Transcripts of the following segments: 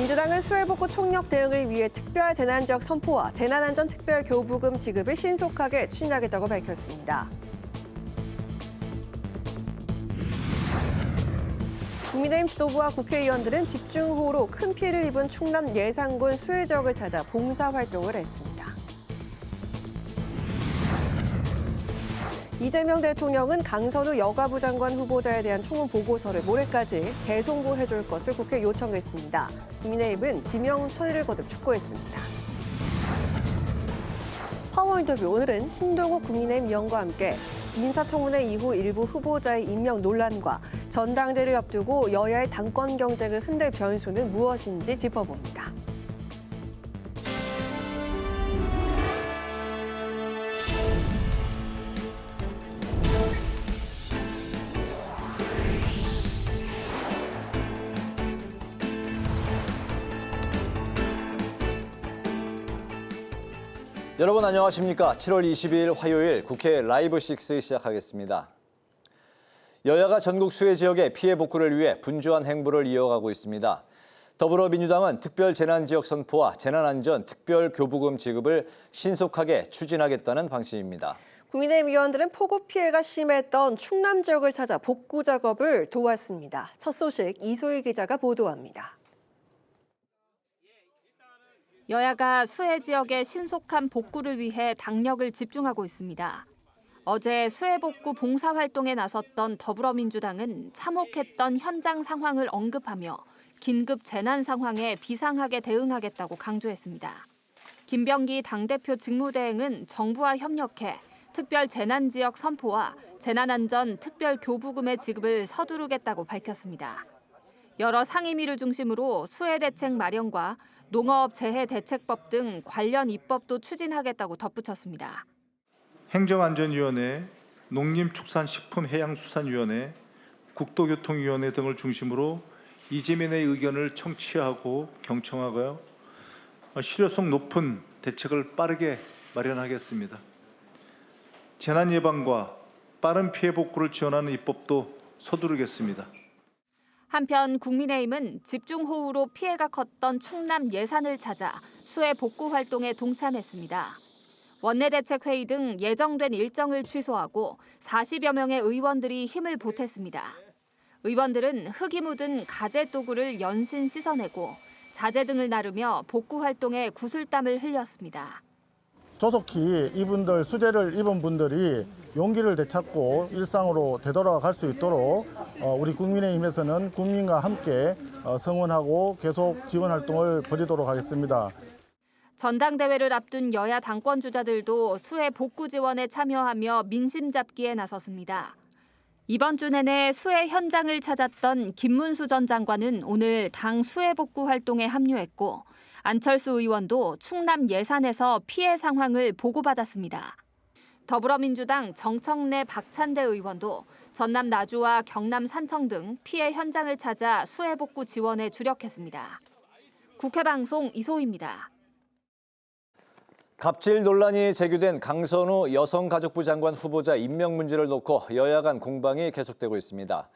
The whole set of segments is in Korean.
민주당은 수해복구 총력 대응을 위해 특별 재난지역 선포와 재난안전 특별 교부금 지급을 신속하게 추진하겠다고 밝혔습니다. 국민의힘 지도부와 국회의원들은 집중호우로 큰 피해를 입은 충남 예산군 수해 지역을 찾아 봉사활동을 했습니다. 이재명 대통령은 강선우 여가부 장관 후보자에 대한 청문 보고서를 모레까지 재송부해줄 것을 국회에 요청했습니다. 국민의힘은 지명 처리를 거듭 촉구했습니다. 파워인터뷰 오늘은 신동욱 국민의힘 위원과 함께 인사청문회 이후 일부 후보자의 임명 논란과 전당대를 앞두고 여야의 당권 경쟁을 흔들 변수는 무엇인지 짚어봅니다. 여러분 안녕하십니까? 7월 22일 화요일 국회 라이브 6 시작하겠습니다. 여야가 전국 수해 지역의 피해 복구를 위해 분주한 행보를 이어가고 있습니다. 더불어민주당은 특별 재난지역 선포와 재난안전 특별 교부금 지급을 신속하게 추진하겠다는 방침입니다. 국민의힘 의원들은 폭우 피해가 심했던 충남 지역을 찾아 복구 작업을 도왔습니다. 첫 소식 이소희 기자가 보도합니다. 여야가 수해 지역의 신속한 복구를 위해 당력을 집중하고 있습니다. 어제 수해 복구 봉사활동에 나섰던 더불어민주당은 참혹했던 현장 상황을 언급하며 긴급 재난 상황에 비상하게 대응하겠다고 강조했습니다. 김병기 당대표 직무대행은 정부와 협력해 특별 재난지역 선포와 재난안전 특별 교부금의 지급을 서두르겠다고 밝혔습니다. 여러 상임위를 중심으로 수해 대책 마련과 농업재해대책법 등 관련 입법도 추진하겠다고 덧붙였습니다. 행정안전위원회, 농림축산식품해양수산위원회, 국토교통위원회 등을 중심으로 이재민의 의견을 청취하고 경청하고요. 실효성 높은 대책을 빠르게 마련하겠습니다. 재난 예방과 빠른 피해 복구를 지원하는 입법도 서두르겠습니다. 한편 국민의힘은 집중호우로 피해가 컸던 충남 예산을 찾아 수해 복구 활동에 동참했습니다. 원내대책회의 등 예정된 일정을 취소하고 40여 명의 의원들이 힘을 보탰습니다. 의원들은 흙이 묻은 가재도구를 연신 씻어내고 자재 등을 나르며 복구 활동에 구슬땀을 흘렸습니다. 조속히 이분들 수재를 입은 분들이 용기를 되찾고 일상으로 되돌아갈 수 있도록 우리 국민의힘에서는 국민과 함께 성원하고 계속 지원 활동을 벌이도록 하겠습니다. 전당대회를 앞둔 여야 당권 주자들도 수해 복구 지원에 참여하며 민심 잡기에 나섰습니다. 이번 주 내내 수해 현장을 찾았던 김문수 전 장관은 오늘 당 수해 복구 활동에 합류했고 안철수 의원도 충남 예산에서 피해 상황을 보고받았습니다. 더불어민주당 정청래 박찬대 의원도 전남 나주와 경남 산청 등 피해 현장을 찾아 수해 복구 지원에 주력했습니다. 국회 방송 이소희입니다. 갑질 논란이 제기된 강선우 여성가족부 장관 후보자 임명 문제를 놓고 여야 간 공방이 계속되고 있습니다.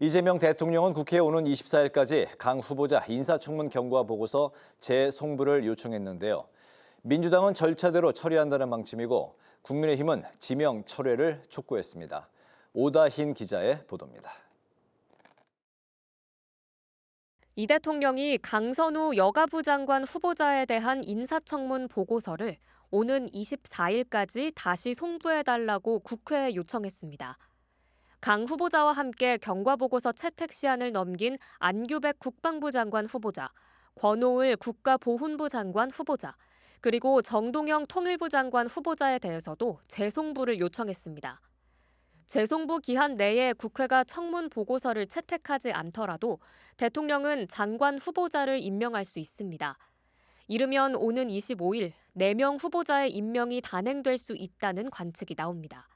이재명 대통령은 국회에 오는 24일까지 강 후보자 인사청문 경과 보고서 재송부를 요청했는데요. 민주당은 절차대로 처리한다는 방침이고 국민의힘은 지명 철회를 촉구했습니다. 오다힌 기자의 보도입니다. 이 대통령이 강선우 여가부 장관 후보자에 대한 인사청문 보고서를 오는 24일까지 다시 송부해달라고 국회에 요청했습니다. 강 후보자와 함께 경과보고서 채택 시한을 넘긴 안규백 국방부 장관 후보자, 권오을 국가보훈부 장관 후보자, 그리고 정동영 통일부 장관 후보자에 대해서도 재송부를 요청했습니다. 재송부 기한 내에 국회가 청문 보고서를 채택하지 않더라도 대통령은 장관 후보자를 임명할 수 있습니다. 이르면 오는 25일 4명 후보자의 임명이 단행될 수 있다는 관측이 나옵니다.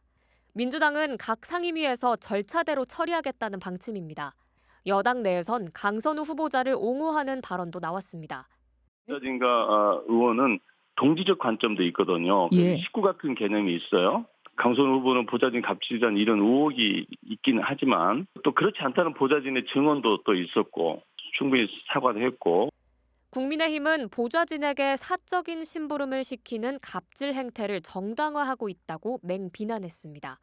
민주당은 각 상임위에서 절차대로 처리하겠다는 방침입니다. 여당 내에선 강선우 후보자를 옹호하는 발언도 나왔습니다. 부자진과 의원은 동지적 관점도 있거든요. 식구 같은 개념이 있어요. 강선우 후보는 보좌진 갑질이라는 이런 의혹이 있기는 하지만 또 그렇지 않다는 보좌진의 증언도 또 있었고 충분히 사과도 했고. 국민의힘은 보좌진에게 사적인 심부름을 시키는 갑질 행태를 정당화하고 있다고 맹비난했습니다.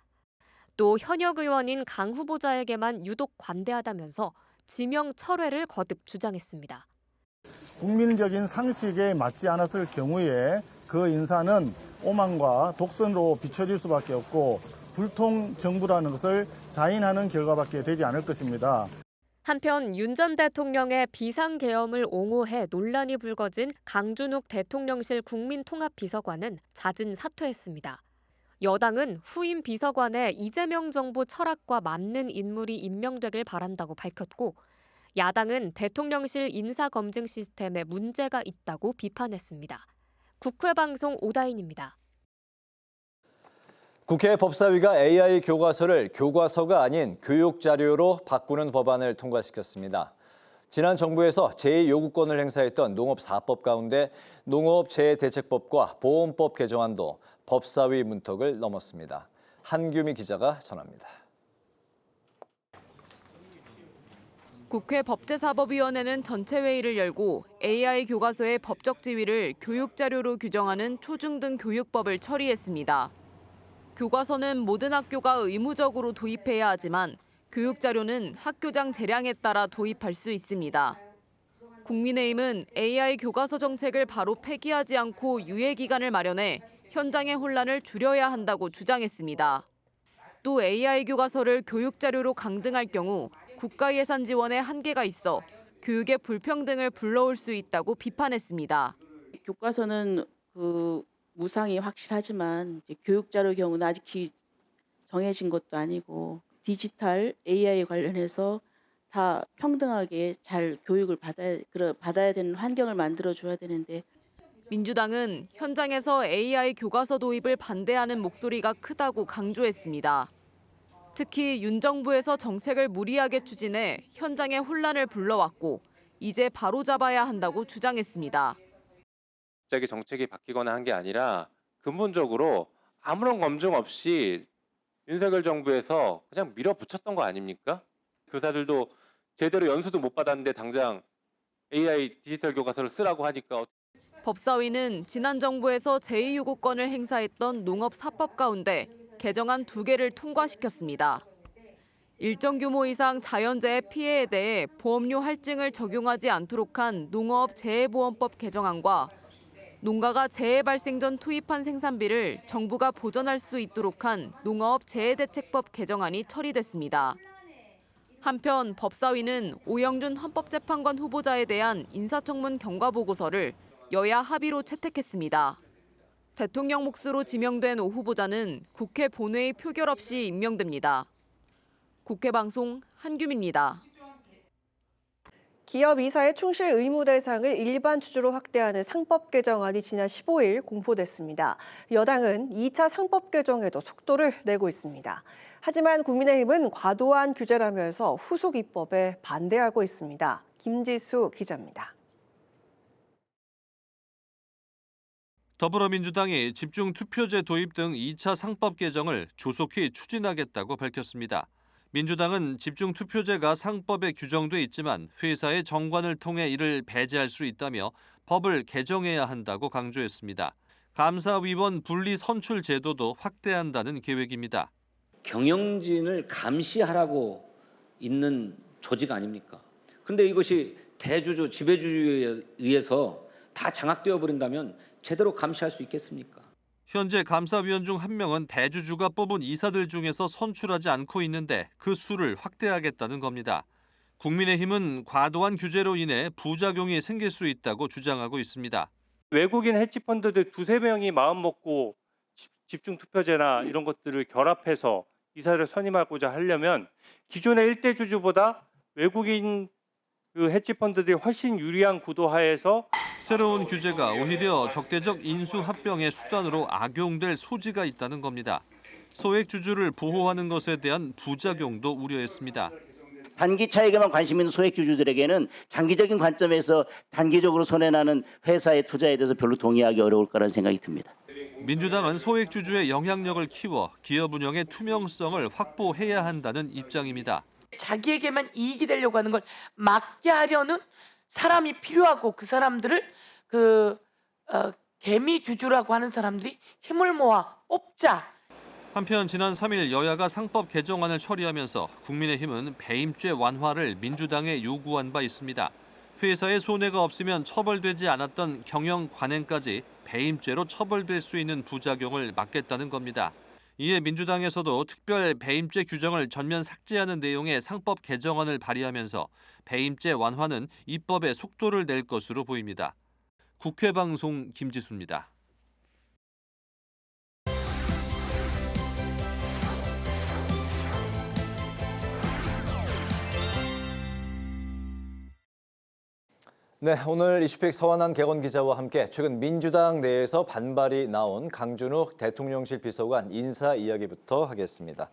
또 현역 의원인 강 후보자에게만 유독 관대하다면서 지명 철회를 거듭 주장했습니다. 국민적인 상식에 맞지 않았을 경우에 그 인사는 오만과 독선으로 비춰질 수밖에 없고 불통 정부라는 것을 자인하는 결과밖에 되지 않을 것입니다. 한편 윤 전 대통령의 비상계엄을 옹호해 논란이 불거진 강준욱 대통령실 국민통합비서관은 잦은 사퇴했습니다. 여당은 후임 비서관에 이재명 정부 철학과 맞는 인물이 임명되길 바란다고 밝혔고, 야당은 대통령실 인사검증 시스템에 문제가 있다고 비판했습니다. 국회방송 오다인입니다. 국회 법사위가 AI 교과서를 교과서가 아닌 교육자료로 바꾸는 법안을 통과시켰습니다. 지난 정부에서 제2요구권을 행사했던 농업4법 가운데 농업재해대책법과 보험법 개정안도 법사위 문턱을 넘었습니다. 한규미 기자가 전합니다. 국회 법제사법위원회는 전체 회의를 열고 AI 교과서의 법적 지위를 교육자료로 규정하는 초중등 교육법을 처리했습니다. 교과서는 모든 학교가 의무적으로 도입해야 하지만 교육자료는 학교장 재량에 따라 도입할 수 있습니다. 국민의힘은 AI 교과서 정책을 바로 폐기하지 않고 유예 기간을 마련해 현장의 혼란을 줄여야 한다고 주장했습니다. 또 AI 교과서를 교육자료로 강등할 경우 국가 예산 지원에 한계가 있어 교육의 불평등을 불러올 수 있다고 비판했습니다. 교과서는 무상이 확실하지만 교육자료 경우는 아직 정해진 것도 아니고 디지털 AI 관련해서 다 평등하게 잘 교육을 받아야 되는 환경을 만들어줘야 되는데, 민주당은 현장에서 AI 교과서 도입을 반대하는 목소리가 크다고 강조했습니다. 특히 윤 정부에서 정책을 무리하게 추진해 현장에 혼란을 불러왔고 이제 바로잡아야 한다고 주장했습니다. 갑자기 정책이 바뀌거나 한 게 아니라 근본적으로 아무런 검증 없이 윤석열 정부에서 그냥 밀어붙였던 거 아닙니까? 교사들도 제대로 연수도 못 받았는데 당장 AI 디지털 교과서를 쓰라고 하니까. 법사위는 지난 정부에서 제2요구권을 행사했던 농업4법 가운데 개정안 2개를 통과시켰습니다. 일정 규모 이상 자연재해 피해에 대해 보험료 할증을 적용하지 않도록 한 농업재해보험법 개정안과 농가가 재해 발생 전 투입한 생산비를 정부가 보전할 수 있도록 한 농업재해대책법 개정안이 처리됐습니다. 한편 법사위는 오영준 헌법재판관 후보자에 대한 인사청문 경과보고서를 여야 합의로 채택했습니다. 대통령 몫으로 지명된 오 후보자는 국회 본회의 표결 없이 임명됩니다. 국회방송 한규미입니다. 기업 이사의 충실 의무 대상을 일반 주주로 확대하는 상법 개정안이 지난 15일 공포됐습니다. 여당은 2차 상법 개정에도 속도를 내고 있습니다. 하지만 국민의힘은 과도한 규제라면서 후속 입법에 반대하고 있습니다. 김지수 기자입니다. 더불어민주당이 집중투표제 도입 등 2차 상법 개정을 조속히 추진하겠다고 밝혔습니다. 민주당은 집중투표제가 상법에 규정돼 있지만 회사의 정관을 통해 이를 배제할 수 있다며 법을 개정해야 한다고 강조했습니다. 감사위원 분리 선출 제도도 확대한다는 계획입니다. 경영진을 감시하라고 있는 조직 아닙니까? 그런데 이것이 대주주, 지배주주에 의해서 다 장악되어 버린다면 제대로 감시할 수 있겠습니까? 현재 감사위원 중 한 명은 대주주가 뽑은 이사들 중에서 선출하지 않고 있는데 그 수를 확대하겠다는 겁니다. 국민의힘은 과도한 규제로 인해 부작용이 생길 수 있다고 주장하고 있습니다. 외국인 헤지펀드들 2-3명이 마음먹고 집중투표제나 이런 것들을 결합해서 이사를 선임하고자 하려면 기존의 1대 주주보다 외국인 헤지펀드들이 훨씬 유리한 구도 하에서 새로운 규제가 오히려 적대적 인수합병의 수단으로 악용될 소지가 있다는 겁니다. 소액주주를 보호하는 것에 대한 부작용도 우려했습니다. 단기 차익에만 관심 있는 소액주주들에게는 장기적인 관점에서 단기적으로 손해나는 회사의 투자에 대해서 별로 동의하기 어려울 거라는 생각이 듭니다. 민주당은 소액주주의 영향력을 키워 기업 운영의 투명성을 확보해야 한다는 입장입니다. 자기에게만 이익이 되려고 하는 걸 막게 하려는 사람이 필요하고 그 사람들을 개미 주주라고 하는 사람들이 힘을 모아 뽑자. 한편 지난 3일 여야가 상법 개정안을 처리하면서 국민의힘은 배임죄 완화를 민주당에 요구한 바 있습니다. 회사에 손해가 없으면 처벌되지 않았던 경영 관행까지 배임죄로 처벌될 수 있는 부작용을 막겠다는 겁니다. 이에 민주당에서도 특별 배임죄 규정을 전면 삭제하는 내용의 상법 개정안을 발의하면서 배임죄 완화는 입법에 속도를 낼 것으로 보입니다. 국회방송 김지수입니다. 네, 오늘 이슈픽 서완한 개건 기자와 함께 최근 민주당 내에서 반발이 나온 강준욱 대통령실 비서관 인사 이야기부터 하겠습니다.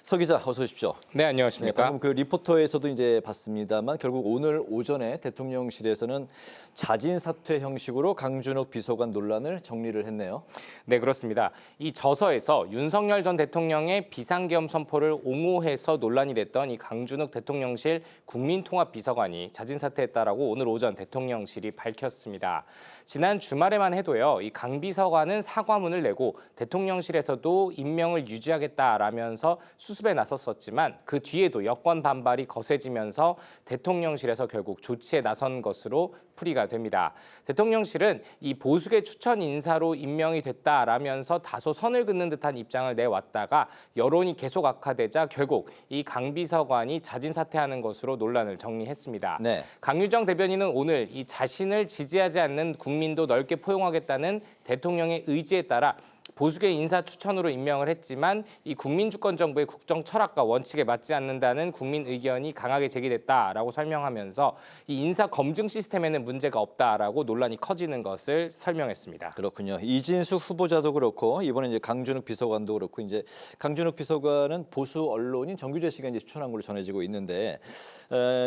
서 기자, 어서 오십시오. 네, 안녕하십니까. 방금 그 리포터에서도 이제 봤습니다만 결국 오늘 오전에 대통령실에서는 자진 사퇴 형식으로 강준욱 비서관 논란을 정리를 했네요. 네, 그렇습니다. 이 저서에서 윤석열 전 대통령의 비상계엄 선포를 옹호해서 논란이 됐던 이 강준욱 대통령실 국민통합비서관이 자진 사퇴했다라고 오늘 오전 대통령실이 밝혔습니다. 지난 주말에만 해도요, 이 강 비서관은 사과문을 내고 대통령실에서도 임명을 유지하겠다라면서 수습에 나섰었지만 그 뒤에도 여권 반발이 거세지면서 대통령실에서 결국 조치에 나선 것으로 풀이가 됩니다. 대통령실은 이 보수계 추천 인사로 임명이 됐다라면서 다소 선을 긋는 듯한 입장을 내왔다가 여론이 계속 악화되자 결국 이 강 비서관이 자진 사퇴하는 것으로 논란을 정리했습니다. 네. 강유정 대변인은 오늘 이 자신을 지지하지 않는 국민도 넓게 포용하겠다는 대통령의 의지에 따라 보수계 인사 추천으로 임명을 했지만 이 국민주권 정부의 국정 철학과 원칙에 맞지 않는다는 국민 의견이 강하게 제기됐다라고 설명하면서 이 인사 검증 시스템에는 문제가 없다라고 논란이 커지는 것을 설명했습니다. 그렇군요. 이진수 후보자도 그렇고 이번에 이제 강준욱 비서관도 그렇고 이제 강준욱 비서관은 보수 언론인 정규재 씨가 이제 추천한 걸로 전해지고 있는데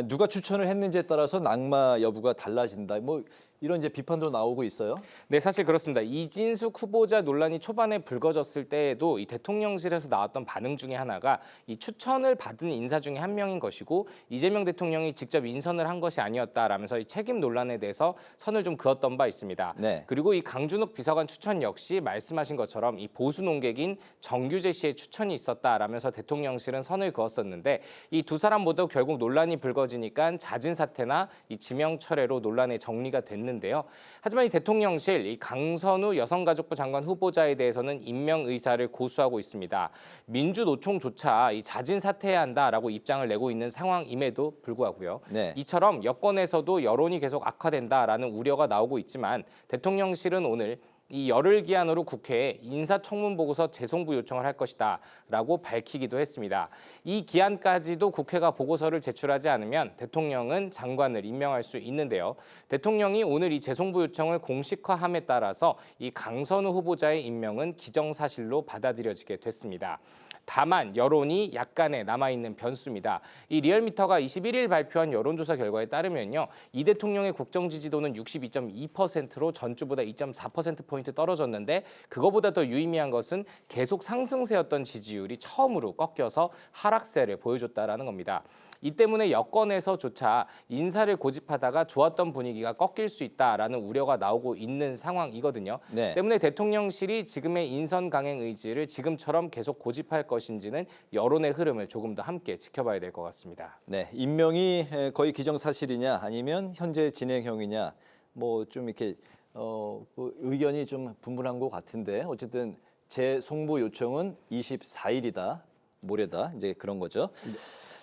누가 추천을 했는지에 따라서 낙마 여부가 달라진다. 뭐 이런 이제 비판도 나오고 있어요. 네, 사실 그렇습니다. 이진숙 후보자 논란이 초반에 불거졌을 때에도 이 대통령실에서 나왔던 반응 중에 하나가 이 추천을 받은 인사 중에 한 명인 것이고 이재명 대통령이 직접 인선을 한 것이 아니었다라면서 이 책임 논란에 대해서 선을 좀 그었던 바 있습니다. 네. 그리고 이 강준욱 비서관 추천 역시 말씀하신 것처럼 이 보수 논객인 정규재 씨의 추천이 있었다라면서 대통령실은 선을 그었었는데 이 두 사람 모두 결국 논란이 불거지니까 자진 사퇴나 이 지명 철회로 논란의 정리가 됐는데요. 하지만 이 대통령실 이 강선우 여성가족부 장관 후보자에 대해서는 임명 의사를 고수하고 있습니다. 민주노총조차 이 자진 사퇴해야 한다라고 입장을 내고 있는 상황임에도 불구하고요. 네. 이처럼 여권에서도 여론이 계속 악화된다라는 우려가 나오고 있지만 대통령실은 오늘 이 열흘 기한으로 국회에 인사청문 보고서 재송부 요청을 할 것이다 라고 밝히기도 했습니다. 이 기한까지도 국회가 보고서를 제출하지 않으면 대통령은 장관을 임명할 수 있는데요. 대통령이 오늘 이 재송부 요청을 공식화함에 따라서 이 강선우 후보자의 임명은 기정사실로 받아들여지게 됐습니다. 다만 여론이 약간의 남아있는 변수입니다. 이 리얼미터가 21일 발표한 여론조사 결과에 따르면요. 이 대통령의 국정 지지도는 62.2%로 전주보다 2.4%포인트 떨어졌는데 그거보다 더 유의미한 것은 계속 상승세였던 지지율이 처음으로 꺾여서 하락세를 보여줬다는 겁니다. 이 때문에 여권에서조차 인사를 고집하다가 좋았던 분위기가 꺾일 수 있다라는 우려가 나오고 있는 상황이거든요. 네. 때문에 대통령실이 지금의 인선 강행 의지를 지금처럼 계속 고집할 것인지는 여론의 흐름을 조금 더 함께 지켜봐야 될 것 같습니다. 네, 임명이 거의 기정사실이냐 아니면 현재 진행형이냐 뭐 좀 이렇게 의견이 좀 분분한 것 같은데 어쨌든 재송부 요청은 24일이다, 모레다 이제 그런 거죠.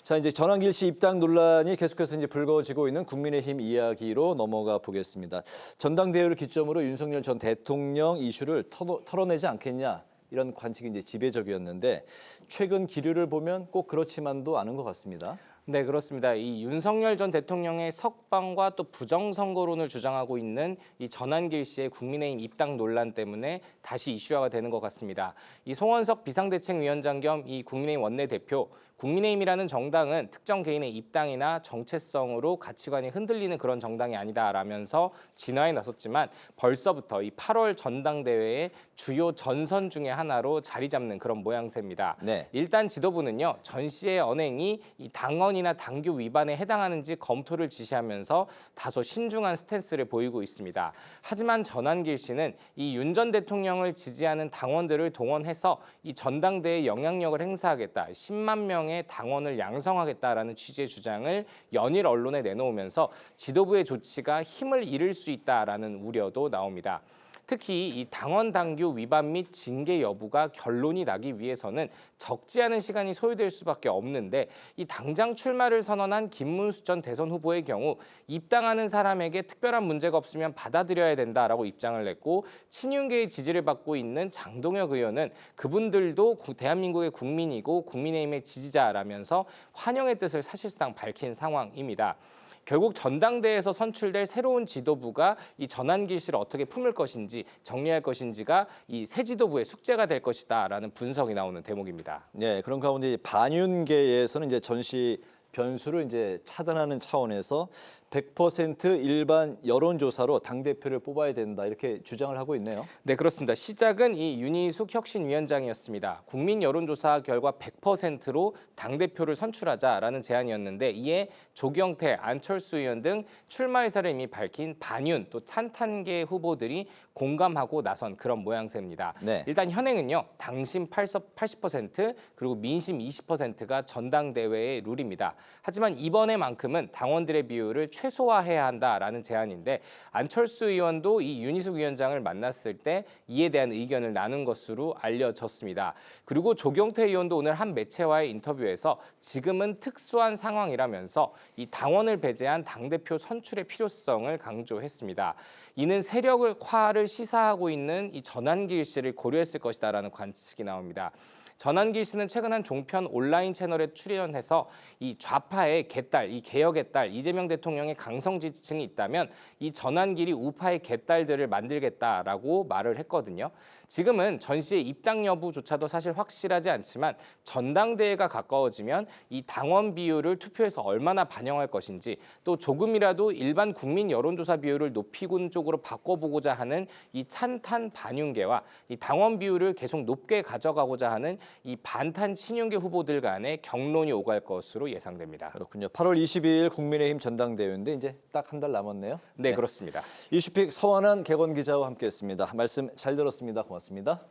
자, 이제 전환길 씨 입당 논란이 계속해서 이제 불거지고 있는 국민의힘 이야기로 넘어가 보겠습니다. 전당대회를 기점으로 윤석열 전 대통령 이슈를 털어내지 않겠냐 이런 관측이 이제 지배적이었는데 최근 기류를 보면 꼭 그렇지만도 않은 것 같습니다. 네, 그렇습니다. 이 윤석열 전 대통령의 석방과 또 부정선거론을 주장하고 있는 이 전환길 씨의 국민의힘 입당 논란 때문에 다시 이슈화가 되는 것 같습니다. 이 송원석 비상대책위원장 겸 이 국민의힘 원내대표, 국민의힘이라는 정당은 특정 개인의 입당이나 정체성으로 가치관이 흔들리는 그런 정당이 아니다라면서 진화에 나섰지만 벌써부터 이 8월 전당대회의 주요 전선 중의 하나로 자리 잡는 그런 모양새입니다. 네. 일단 지도부는요, 전 씨의 언행이 이 당헌이나 당규 위반에 해당하는지 검토를 지시하면서 다소 신중한 스탠스를 보이고 있습니다. 하지만 전한길 씨는 이 윤 전 대통령을 지지하는 당원들을 동원해서 이 전당대회에 영향력을 행사하겠다, 10만 명의 당원을 양성하겠다라는 취지의 주장을 연일 언론에 내놓으면서 지도부의 조치가 힘을 잃을 수 있다라는 우려도 나옵니다. 특히 이 당원 당규 위반 및 징계 여부가 결론이 나기 위해서는 적지 않은 시간이 소요될 수밖에 없는데 이 당장 출마를 선언한 김문수 전 대선 후보의 경우 입당하는 사람에게 특별한 문제가 없으면 받아들여야 된다라고 입장을 냈고, 친윤계의 지지를 받고 있는 장동혁 의원은 그분들도 대한민국의 국민이고 국민의힘의 지지자라면서 환영의 뜻을 사실상 밝힌 상황입니다. 결국 전당대회에서 선출될 새로운 지도부가 이 전한길 씨를 어떻게 품을 것인지, 정리할 것인지가 이 새 지도부의 숙제가 될 것이다라는 분석이 나오는 대목입니다. 네, 그런 가운데 반윤계에서는 이제 전 씨 변수를 이제 차단하는 차원에서 100% 일반 여론조사로 당대표를 뽑아야 된다, 이렇게 주장을 하고 있네요. 네, 그렇습니다. 시작은 이 윤희숙 혁신위원장이었습니다. 국민 여론조사 결과 100%로 당대표를 선출하자라는 제안이었는데, 이에 조경태, 안철수 의원 등 출마 의사를 이미 밝힌 반윤 또 찬탄계 후보들이 공감하고 나선 그런 모양새입니다. 네. 일단 현행은요, 당심 80% 그리고 민심 20%가 전당대회의 룰입니다. 하지만 이번에만큼은 당원들의 비율을 최소화해야 한다라는 제안인데, 안철수 의원도 이 윤희숙 위원장을 만났을 때 이에 대한 의견을 나눈 것으로 알려졌습니다. 그리고 조경태 의원도 오늘 한 매체와의 인터뷰에서 지금은 특수한 상황이라면서 이 당원을 배제한 당대표 선출의 필요성을 강조했습니다. 이는 세력화를 시사하고 있는 이 전한길 씨를 고려했을 것이다라는 관측이 나옵니다. 전한길 씨는 최근 한 종편 온라인 채널에 출연해서 이 좌파의 개딸, 이 개혁의 딸, 이재명 대통령의 강성 지지층이 있다면 이 전한길이 우파의 개딸들을 만들겠다라고 말을 했거든요. 지금은 전 씨의 입당 여부조차도 사실 확실하지 않지만 전당대회가 가까워지면 이 당원 비율을 투표에서 얼마나 반영할 것인지, 또 조금이라도 일반 국민 여론조사 비율을 높이군 쪽으로 바꿔보고자 하는 이 찬탄 반윤계와 이 당원 비율을 계속 높게 가져가고자 하는 이 반탄 친윤계 후보들 간의 경론이 오갈 것으로 예상됩니다. 그렇군요. 8월 22일 국민의힘 전당대회인데 이제 딱 한 달 남았네요. 네, 그렇습니다. 이슈픽 서완한 객원 기자와 함께했습니다. 말씀 잘 들었습니다. 고맙습니다.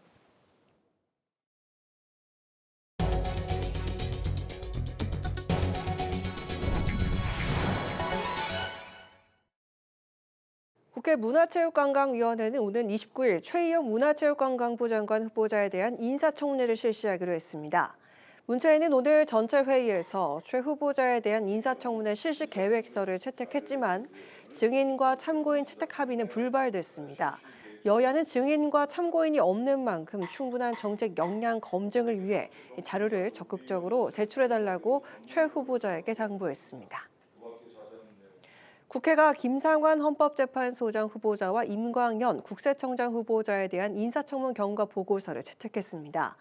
국회 문화체육관광위원회는 오는 29일 최희영 문화체육관광부 장관 후보자에 대한 인사청문회를 실시하기로 했습니다. 문체위는 오늘 전체 회의에서 최 후보자에 대한 인사청문회 실시 계획서를 채택했지만 증인과 참고인 채택 합의는 불발됐습니다. 여야는 증인과 참고인이 없는 만큼 충분한 정책 역량 검증을 위해 자료를 적극적으로 제출해달라고 최 후보자에게 당부했습니다. 국회가 김상환 헌법재판소장 후보자와 임광연 국세청장 후보자에 대한 인사청문 경과 보고서를 채택했습니다.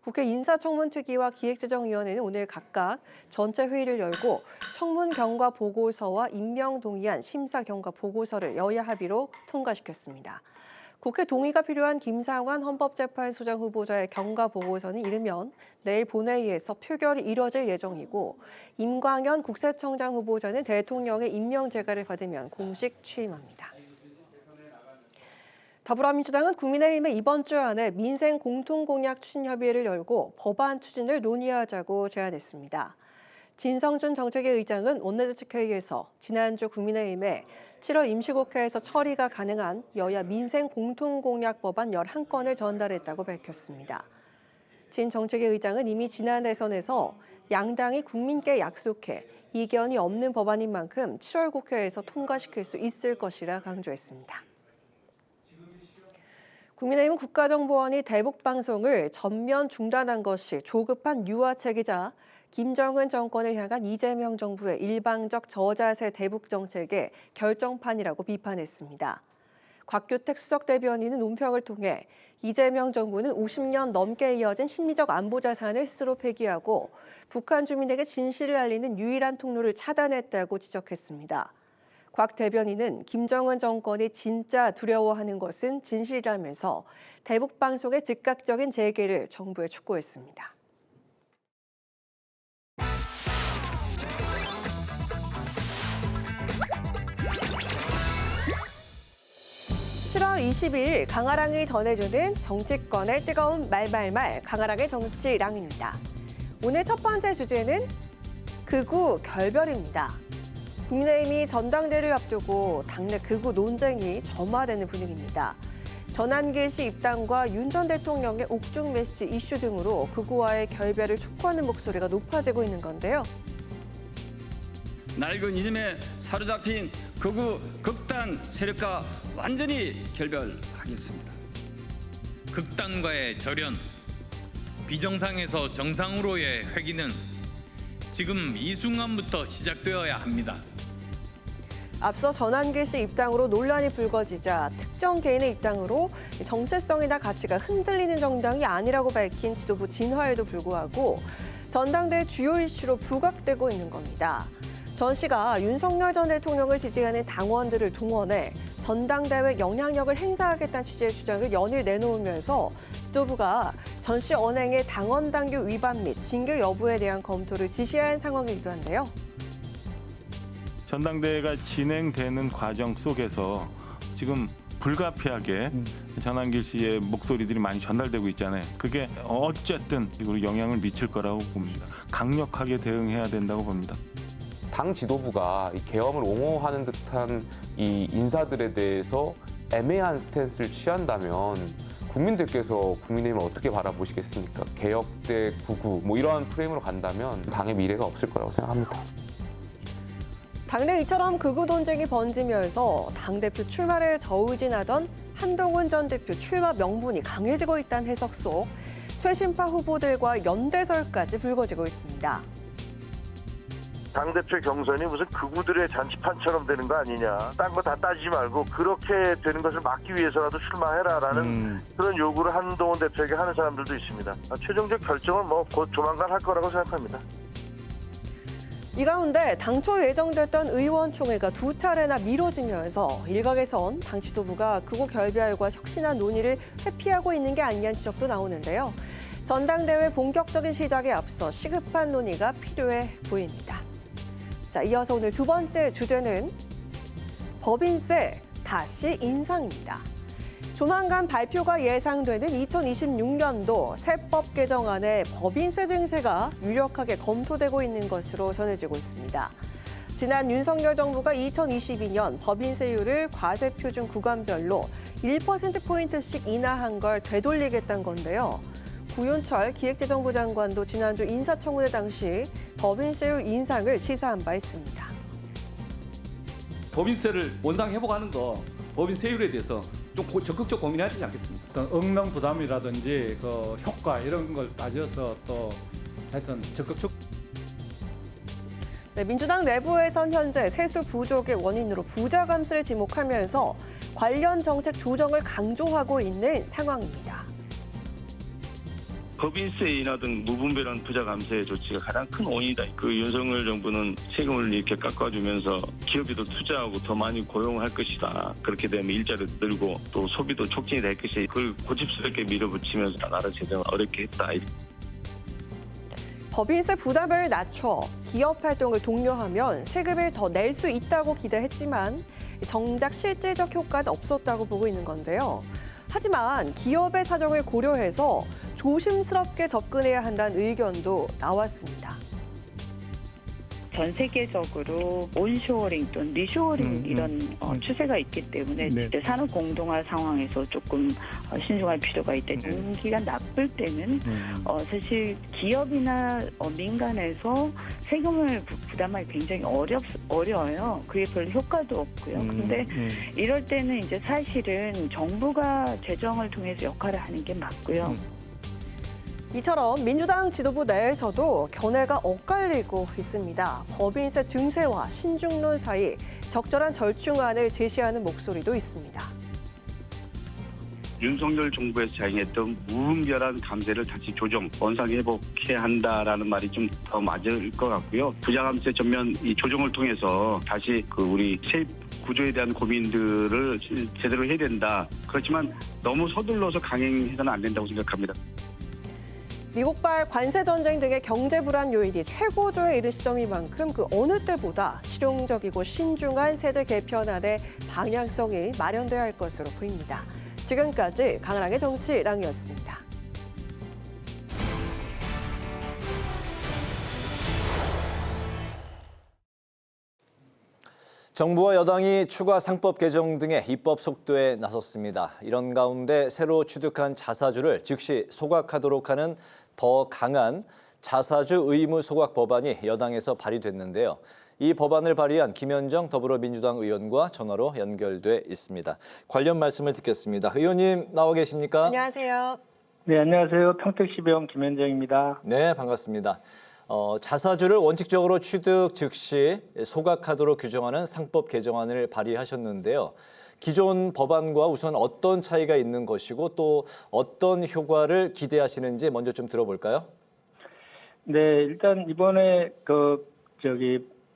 국회 인사청문특위와 기획재정위원회는 오늘 각각 전체 회의를 열고 청문 경과 보고서와 임명 동의안 심사 경과 보고서를 여야 합의로 통과시켰습니다. 국회 동의가 필요한 김상환 헌법재판소장 후보자의 경과 보고서는 이르면 내일 본회의에서 표결이 이뤄질 예정이고, 임광연 국세청장 후보자는 대통령의 임명 재가를 받으면 공식 취임합니다. 더불어민주당은 국민의힘에 이번 주 안에 민생 공통공약 추진협의회를 열고 법안 추진을 논의하자고 제안했습니다. 진성준 정책위 의장은 원내대책회의에서 지난주 국민의힘에 7월 임시국회에서 처리가 가능한 여야 민생 공통공약 법안 11건을 전달했다고 밝혔습니다. 진 정책위 의장은 이미 지난 대선에서 양당이 국민께 약속해 이견이 없는 법안인 만큼 7월 국회에서 통과시킬 수 있을 것이라 강조했습니다. 국민의힘은 국가정보원이 대북방송을 전면 중단한 것이 조급한 유화책이자 김정은 정권을 향한 이재명 정부의 일방적 저자세 대북 정책의 결정판이라고 비판했습니다. 곽규택 수석 대변인은 논평을 통해 이재명 정부는 50년 넘게 이어진 심리적 안보 자산을 스스로 폐기하고 북한 주민에게 진실을 알리는 유일한 통로를 차단했다고 지적했습니다. 곽 대변인은 김정은 정권이 진짜 두려워하는 것은 진실이라면서 대북 방송의 즉각적인 재개를 정부에 촉구했습니다. 7월 22일 강아랑이 전해주는 정치권의 뜨거운 말말말 강아랑의 정치랑입니다. 오늘 첫 번째 주제는 극우 결별입니다. 국민의힘이 전당대회를 앞두고 당내 극우 논쟁이 점화되는 분위기입니다. 전한길 씨 입당과 윤 전 대통령의 옥중 메시지 이슈 등으로 극우와의 결별을 촉구하는 목소리가 높아지고 있는 건데요. 낡은 이념에 사로잡힌 극우 극단 세력과 완전히 결별하겠습니다. 극단과의 절연, 비정상에서 정상으로의 회귀는 지금 이 순간부터 시작되어야 합니다. 앞서 전한길 씨 입당으로 논란이 불거지자 특정 개인의 입당으로 정체성이나 가치가 흔들리는 정당이 아니라고 밝힌 지도부 진화에도 불구하고 전당대회 주요 이슈로 부각되고 있는 겁니다. 전 씨가 윤석열 전 대통령을 지지하는 당원들을 동원해 전당대회 영향력을 행사하겠다는 취지의 주장을 연일 내놓으면서 지도부가 전 씨 언행의 당원 당규 위반 및 징계 여부에 대한 검토를 지시한 상황이기도 한데요. 전당대회가 진행되는 과정 속에서 지금 불가피하게 전한길 씨의 목소리들이 많이 전달되고 있잖아요. 그게 어쨌든 이걸 영향을 미칠 거라고 봅니다. 강력하게 대응해야 된다고 봅니다. 당 지도부가 이 계엄을 옹호하는 듯한 이 인사들에 대해서 애매한 스탠스를 취한다면 국민들께서 국민의힘을 어떻게 바라보시겠습니까? 개혁 대 구구 뭐 이러한 프레임으로 간다면 당의 미래가 없을 거라고 생각합니다. 당내 이처럼 극우 논쟁이 번지면서 당대표 출마를 저울진하던 한동훈 전 대표 출마 명분이 강해지고 있다는 해석 속 쇄신파 후보들과 연대설까지 불거지고 있습니다. 당대표 경선이 무슨 극우들의 잔치판처럼 되는 거 아니냐. 딴 거 다 따지지 말고 그렇게 되는 것을 막기 위해서라도 출마해라라는 그런 요구를 한동훈 대표에게 하는 사람들도 있습니다. 최종적 결정은 곧 조만간 할 거라고 생각합니다. 이 가운데 당초 예정됐던 의원총회가 2차례나 미뤄지면서 일각에선 당 지도부가 극우 결별과 혁신안 논의를 회피하고 있는 게 아니냐는 지적도 나오는데요. 전당대회 본격적인 시작에 앞서 시급한 논의가 필요해 보입니다. 자, 이어서 오늘 두 번째 주제는 법인세 다시 인상입니다. 조만간 발표가 예상되는 2026년도 세법 개정안에 법인세 증세가 유력하게 검토되고 있는 것으로 전해지고 있습니다. 지난 윤석열 정부가 2022년 법인세율을 과세표준 구간별로 1%포인트씩 인하한 걸 되돌리겠다는 건데요. 구윤철 기획재정부 장관도 지난주 인사청문회 당시 법인세율 인상을 시사한 바 있습니다. 법인세를 원상 회복하는 거, 법인세율에 대해서 좀 적극적 고민해야 되지 않겠습니까? 어떤 응당 부담이라든지 그 효과 이런 걸 따져서 또 하여튼 적극적. 네, 민주당 내부에선 현재 세수 부족의 원인으로 부자 감세를 지목하면서 관련 정책 조정을 강조하고 있는 상황입니다. 법인세 인하 등 무분별한 부자 감세 조치가 가장 큰 원인이다. 그 윤석열 정부는 세금을 이렇게 깎아주면서 기업에도 투자하고 더 많이 고용할 것이다. 그렇게 되면 일자리도 늘고 또 소비도 촉진이 될 것이 그걸 고집스럽게 밀어붙이면서 나라 재정을 어렵게 했다. 법인세 부담을 낮춰 기업 활동을 독려하면 세금을 더 낼 수 있다고 기대했지만 정작 실질적 효과는 없었다고 보고 있는 건데요. 하지만 기업의 사정을 고려해서 조심스럽게 접근해야 한다는 의견도 나왔습니다. 전 세계적으로 온쇼어링 또는 리쇼어링 이런 추세가 있기 때문에 진짜 산업 공동화 상황에서 조금 신중할 필요가 있다. 경기가 나쁠 때는 사실 기업이나 민간에서 세금을 부담하기 굉장히 어려워요. 그게 별 효과도 없고요. 그런데 이럴 때는 이제 사실은 정부가 재정을 통해서 역할을 하는 게 맞고요. 이처럼 민주당 지도부 내에서도 견해가 엇갈리고 있습니다. 법인세 증세와 신중론 사이 적절한 절충안을 제시하는 목소리도 있습니다. 윤석열 정부에서 자행했던 무분별한 감세를 다시 조정, 원상회복해야 한다라는 말이 좀 더 맞을 것 같고요. 부자감세 전면 이 조정을 통해서 다시 우리 세입 구조에 대한 고민들을 제대로 해야 된다. 그렇지만 너무 서둘러서 강행해서는 안 된다고 생각합니다. 미국발 관세 전쟁 등의 경제 불안 요인이 최고조에 이른 시점인 만큼 그 어느 때보다 실용적이고 신중한 세제 개편안의 방향성이 마련돼야 할 것으로 보입니다. 지금까지 강은하의 정치랑이었습니다. 정부와 여당이 추가 상법 개정 등의 입법 속도에 나섰습니다. 이런 가운데 새로 취득한 자사주를 즉시 소각하도록 하는 더 강한 자사주 의무 소각 법안이 여당에서 발의됐는데요. 이 법안을 발의한 김현정 더불어민주당 의원과 전화로 연결돼 있습니다. 관련 말씀을 듣겠습니다. 의원님 나와 계십니까? 안녕하세요. 네, 안녕하세요. 평택시병 김현정입니다. 네, 반갑습니다. 자사주를 원칙적으로 취득 즉시 소각하도록 규정하는 상법 개정안을 발의하셨는데요. 기존 법안과 우선 어떤 차이가 있는 것이고 또 어떤 효과를 기대하시는지 먼저 좀 들어볼까요? 네, 일단 이번에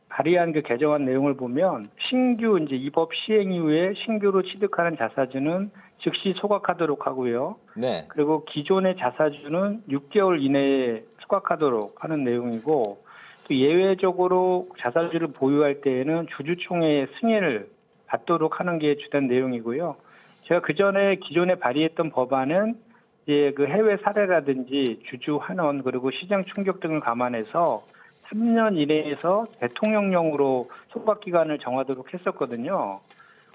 발의한 그 개정안 내용을 보면 신규 이제 이 법 시행 이후에 신규로 취득하는 자사주는 즉시 소각하도록 하고요. 네. 그리고 기존의 자사주는 6개월 이내에 소각하도록 하는 내용이고 또 예외적으로 자사주를 보유할 때에는 주주총회의 승인을 받도록 하는 게 주된 내용이고요. 제가 그 전에 기존에 발의했던 법안은 이제 그 해외 사례라든지 주주 환원 그리고 시장 충격 등을 감안해서 3년 이내에서 대통령령으로 소각 기간을 정하도록 했었거든요.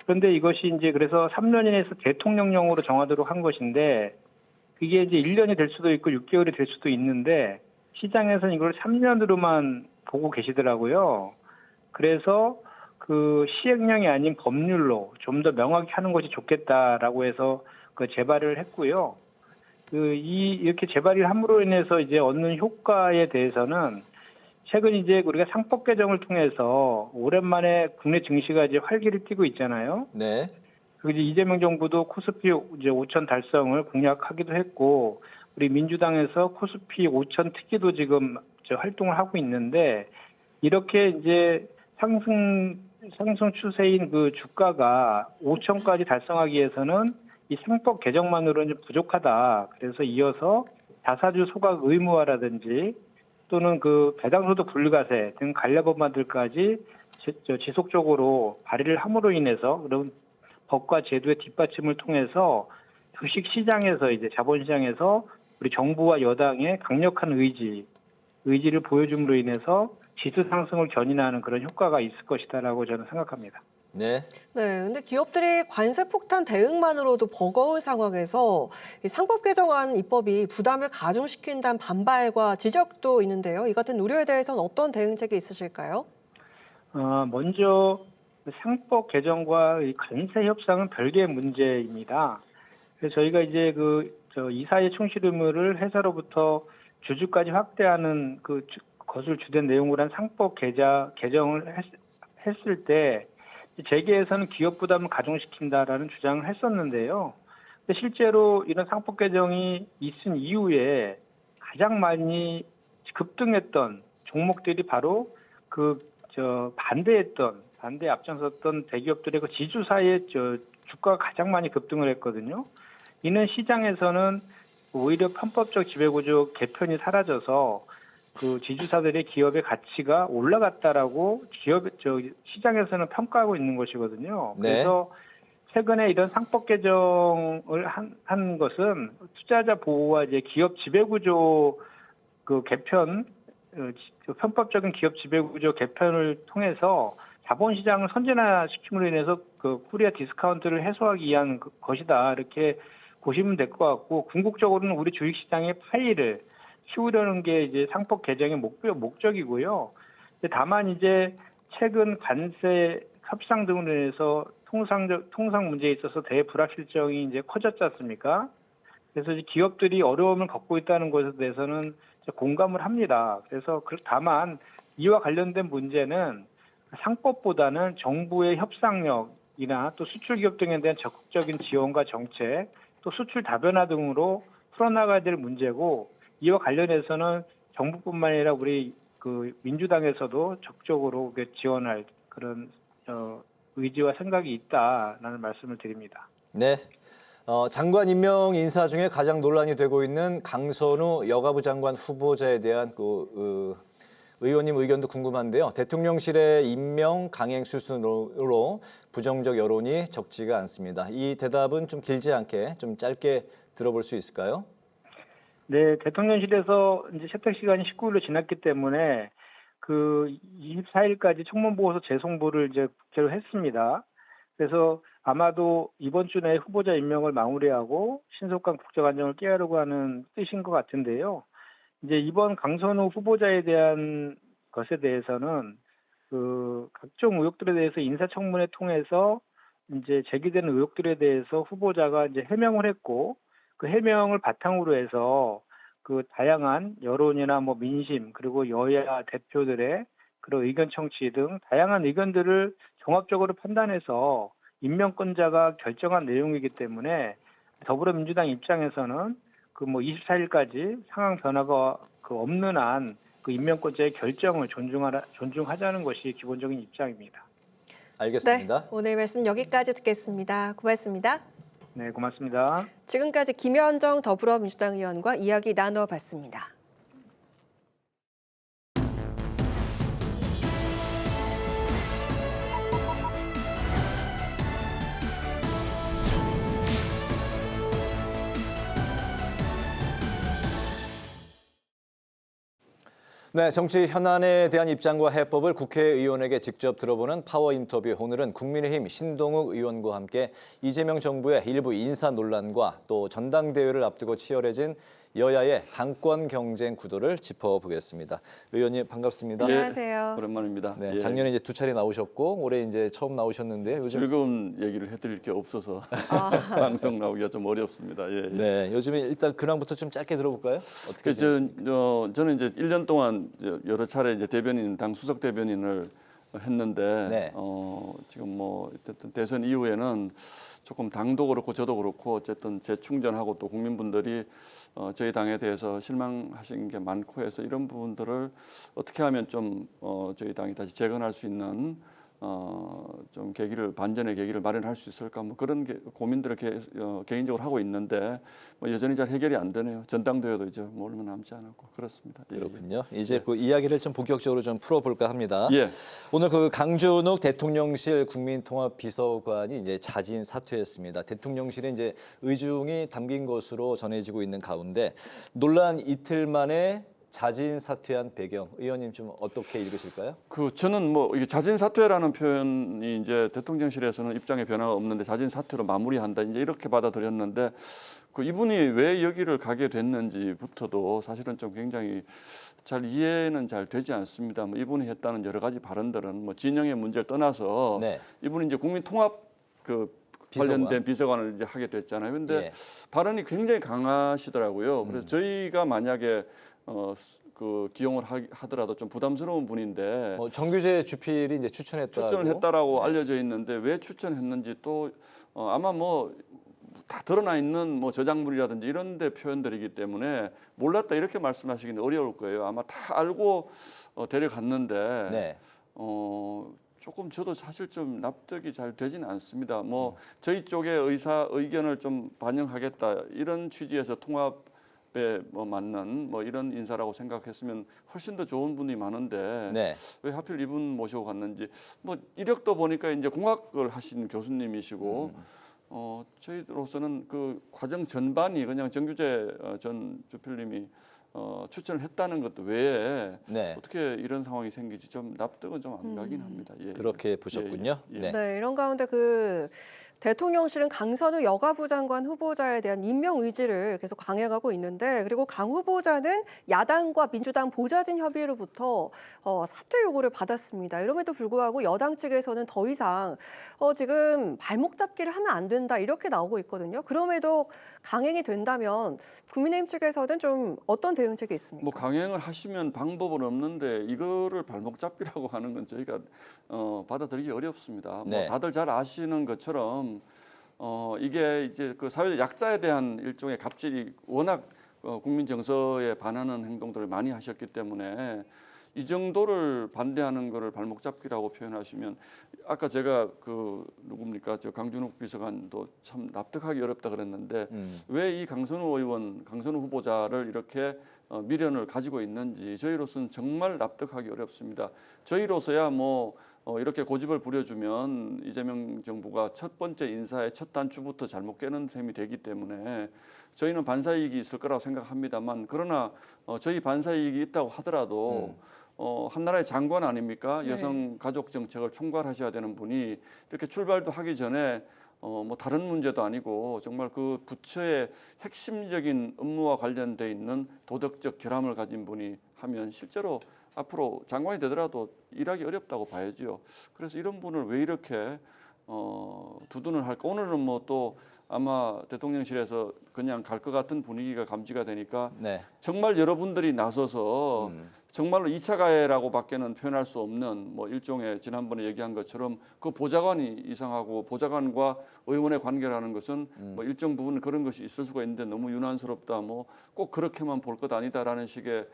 그런데 이것이 이제 그래서 3년 이내에서 대통령령으로 정하도록 한 것인데 그게 이제 1년이 될 수도 있고 6개월이 될 수도 있는데 시장에서는 이걸 3년으로만 보고 계시더라고요. 그래서 그 시행령이 아닌 법률로 좀 더 명확히 하는 것이 좋겠다라고 해서 그 재발을 했고요. 이렇게 재발을 함으로 인해서 이제 얻는 효과에 대해서는 최근 이제 우리가 상법 개정을 통해서 오랜만에 국내 증시가 이제 활기를 띠고 있잖아요. 네. 그리고 이제 이재명 정부도 코스피 이제 5천 달성을 공약하기도 했고, 우리 민주당에서 코스피 5천 특기도 지금 활동을 하고 있는데, 이렇게 이제 상승 추세인 그 주가가 5천까지 달성하기 위해서는 이 상법 개정만으로는 부족하다. 그래서 이어서 자사주 소각 의무화라든지 또는 그 배당소득 분리과세 등 관련 법안들까지 지속적으로 발의를 함으로 인해서 그런 법과 제도의 뒷받침을 통해서 주식 시장에서 이제 자본시장에서 우리 정부와 여당의 강력한 의지를 보여줌으로 인해서 지수 상승을 견인하는 그런 효과가 있을 것이다라고 저는 생각합니다. 네. 네, 근데 기업들이 관세 폭탄 대응만으로도 버거운 상황에서 이 상법 개정안 입법이 부담을 가중시킨다는 반발과 지적도 있는데요. 이 같은 우려에 대해서는 어떤 대응책이 있으실까요? 먼저 상법 개정과 이 관세 협상은 별개의 문제입니다. 그래서 저희가 이제 이사의 충실 의무를 회사로부터 주주까지 확대하는 것을 주된 내용으로 한 상법 개정을 했을 때 재계에서는 기업 부담을 가중시킨다라는 주장을 했었는데요. 근데 실제로 이런 상법 개정이 있은 이후에 가장 급등했던 종목들이 바로 반대에 앞장섰던 대기업들의 그 지주사의 주가가 가장 많이 급등을 했거든요. 이는 시장에서는 오히려 편법적 지배구조 개편이 사라져서 그 지주사들의 기업의 가치가 올라갔다라고 시장에서는 평가하고 있는 것이거든요. 네. 그래서 최근에 이런 상법 개정을 한 것은 투자자 보호와 이제 기업 지배구조 개편, 편법적인 기업 지배구조 개편을 통해서 자본시장을 선진화시킴으로 인해서 코리아 디스카운트를 해소하기 위한 것이다. 이렇게 보시면 될 것 같고, 궁극적으로는 우리 주식시장의 파이를 키우려는 게 이제 상법 개정의 목적이고요. 다만 이제 최근 관세 협상 등으로 인해서 통상 문제에 있어서 대불확실성이 이제 커졌지 않습니까? 그래서 이제 기업들이 어려움을 겪고 있다는 것에 대해서는 공감을 합니다. 그래서 다만 이와 관련된 문제는 상법보다는 정부의 협상력이나 또 수출 기업 등에 대한 적극적인 지원과 정책, 또 수출 다변화 등으로 풀어나가야 될 문제고 이와 관련해서는 정부뿐만 아니라 우리 그 민주당에서도 적극적으로 지원할 그런 의지와 생각이 있다라는 말씀을 드립니다. 네. 장관 임명 인사 중에 가장 논란이 되고 있는 강선우 여가부 장관 후보자에 대한 의원님 의견도 궁금한데요. 대통령실의 임명 강행 수순으로 부정적 여론이 적지가 않습니다. 이 대답은 좀 길지 않게 좀 짧게 들어볼 수 있을까요? 네, 대통령실에서 이제 채택 시간이 19일로 지났기 때문에 그 24일까지 청문보고서 재송부를 이제 국회로 했습니다. 그래서 아마도 이번 주 내에 후보자 임명을 마무리하고 신속한 국정안정을 깨하려고 하는 뜻인 것 같은데요. 이제 이번 강선우 후보자에 대한 것에 대해서는 그 각종 의혹들에 대해서 인사청문회 통해서 이제 제기되는 의혹들에 대해서 후보자가 이제 해명을 했고 그 해명을 바탕으로 해서 그 다양한 여론이나 뭐 민심 그리고 여야 대표들의 그런 의견 청취 등 다양한 의견들을 종합적으로 판단해서 임명권자가 결정한 내용이기 때문에 더불어민주당 입장에서는 그 뭐 24일까지 상황 변화가 없는 한 그 임명권자의 결정을 존중하자는 것이 기본적인 입장입니다. 알겠습니다. 네, 오늘 말씀 여기까지 듣겠습니다. 고맙습니다. 네, 고맙습니다. 지금까지 김현정 더불어민주당 의원과 이야기 나눠봤습니다. 네, 정치 현안에 대한 입장과 해법을 국회의원에게 직접 들어보는 파워 인터뷰. 오늘은 국민의힘 신동욱 의원과 함께 이재명 정부의 일부 인사 논란과 또 전당대회를 앞두고 치열해진 여야의 당권 경쟁 구도를 짚어보겠습니다. 의원님 반갑습니다. 안녕하세요. 오랜만입니다. 네, 예. 작년에 이제 2차례 나오셨고 올해 이제 처음 나오셨는데 요즘 즐거운 얘기를 해드릴 게 없어서 방송 나오기가 좀 어렵습니다. 예. 네, 요즘에 일단 근황부터 좀 짧게 들어볼까요? 어떻게 지내십니까? 저는 이제 1년 동안 여러 차례 이제 당 수석 대변인을 했는데 네. 지금 뭐 어쨌든 대선 이후에는 조금 당도 그렇고 저도 그렇고 어쨌든 재충전하고 또 국민분들이 저희 당에 대해서 실망하신 게 많고 해서 이런 부분들을 어떻게 하면 좀 저희 당이 다시 재건할 수 있는 좀 반전의 계기를 마련할 수 있을까 뭐 그런 고민들을 개인적으로 하고 있는데 뭐 여전히 잘 해결이 안 되네요. 전당대회도 이제 뭐 얼마 남지 않았고 그렇습니다. 그렇군요. 이제 그 이야기를 좀 본격적으로 좀 풀어볼까 합니다. 예. 오늘 그 강준욱 대통령실 국민통합비서관이 이제 자진 사퇴했습니다. 대통령실에 이제 의중이 담긴 것으로 전해지고 있는 가운데 논란 이틀 만에 자진 사퇴한 배경, 의원님 좀 어떻게 읽으실까요? 저는 뭐 이게 자진 사퇴라는 표현이 이제 대통령실에서는 입장에 변화가 없는데 자진 사퇴로 마무리한다 이제 이렇게 받아들였는데 이분이 왜 여기를 가게 됐는지부터도 사실은 좀 굉장히 잘 이해는 잘 되지 않습니다. 뭐 이분이 했다는 여러 가지 발언들은 뭐 진영의 문제를 떠나서 네. 이분이 이제 국민통합 관련된 비서관을 이제 하게 됐잖아요. 근데 발언이 굉장히 강하시더라고요. 그래서 저희가 만약에 기용을 하더라도 좀 부담스러운 분인데 정규재 주필이 이제 추천을 했다라고 알려져 있는데 왜 추천했는지 또 아마 뭐 다 드러나 있는 뭐 저작물이라든지 이런 데 표현들이기 때문에 몰랐다 이렇게 말씀하시기는 어려울 거예요. 아마 다 알고 데려갔는데 네. 조금 저도 사실 좀 납득이 잘 되지는 않습니다. 뭐 저희 쪽의 의견을 좀 반영하겠다 이런 취지에서 통합에 뭐 맞는 뭐 이런 인사라고 생각했으면 훨씬 더 좋은 분이 많은데 네. 왜 하필 이분 모시고 갔는지 뭐 이력도 보니까 이제 공학을 하신 교수님이시고 저희로서는 그 과정 전반이 그냥 정규재 전 주필님이 추천을 했다는 것도 외에 어떻게 이런 상황이 생기지 좀 납득은 좀 안 가긴 합니다. 예. 그렇게 보셨군요. 예. 네, 이런 가운데 대통령실은 강선우 여가부 장관 후보자에 대한 임명 의지를 계속 강행하고 있는데 그리고 강 후보자는 야당과 민주당 보좌진 협의회로부터 사퇴 요구를 받았습니다. 이럼에도 불구하고 여당 측에서는 더 이상 지금 발목 잡기를 하면 안 된다 이렇게 나오고 있거든요. 그럼에도 강행이 된다면 국민의힘 측에서는 좀 어떤 대응책이 있습니까? 뭐 강행을 하시면 방법은 없는데 이거를 발목 잡기라고 하는 건 저희가 받아들이기 어렵습니다. 뭐 다들 잘 아시는 것처럼 이게 이제 그 사회적 약자에 대한 일종의 갑질이 워낙 국민 정서에 반하는 행동들을 많이 하셨기 때문에 이 정도를 반대하는 거를 발목 잡기라고 표현하시면 아까 제가 그 누굽니까 저 강준욱 비서관도 참 납득하기 어렵다 그랬는데 왜 이 강선우 의원, 강선우 후보자를 이렇게 미련을 가지고 있는지 저희로서는 정말 납득하기 어렵습니다. 저희로서야 뭐 이렇게 고집을 부려주면 이재명 정부가 첫 번째 인사의 첫 단추부터 잘못 깨는 셈이 되기 때문에 저희는 반사이익이 있을 거라고 생각합니다만 그러나 저희 반사이익이 있다고 하더라도 한나라의 장관 아닙니까? 네. 여성 가족 정책을 총괄하셔야 되는 분이 이렇게 출발도 하기 전에 뭐 다른 문제도 아니고 정말 그 부처의 핵심적인 업무와 관련돼 있는 도덕적 결함을 가진 분이 하면 실제로 앞으로 장관이 되더라도 일하기 어렵다고 봐야죠. 그래서 이런 분을 왜 이렇게 두둔을 할까? 오늘은 뭐 또 아마 대통령실에서 그냥 갈 것 같은 분위기가 감지가 되니까 네. 정말 여러분들이 나서서 정말로 2차 가해라고밖에는 표현할 수 없는 뭐 일종의 지난번에 얘기한 것처럼 그 보좌관이 이상하고 보좌관과 의원의 관계라는 것은 뭐 일정 부분 그런 것이 있을 수가 있는데 너무 유난스럽다 뭐 꼭 그렇게만 볼 것 아니다라는 식의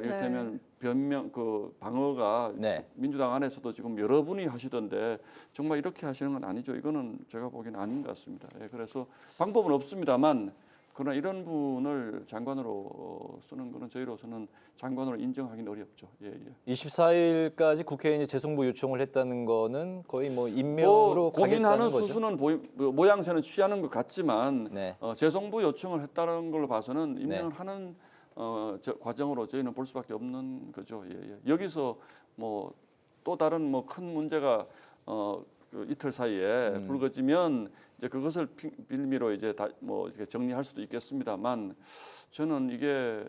이를테면 변명 그 방어가 민주당 안에서도 지금 여러분이 하시던데 정말 이렇게 하시는 건 아니죠. 이거는 제가 보기에는 아닌 것 같습니다. 예, 그래서 방법은 없습니다만 그러나 이런 분을 장관으로 쓰는 것은 저희로서는 장관으로 인정하기는 어렵죠. 예, 예. 24일까지 국회에 재송부 요청을 했다는 거는 거의 뭐 임명으로 고민하는 가겠다는 거죠. 수순은 모양새는 취하는 것 같지만 재송부 요청을 했다는 걸로 봐서는 임명을 하는 과정으로 저희는 볼 수밖에 없는 거죠. 예, 예. 여기서 뭐 또 다른 뭐 큰 문제가 그 이틀 사이에 불거지면 이제 그것을 빌미로 이제 다 뭐 이렇게 정리할 수도 있겠습니다만 저는 이게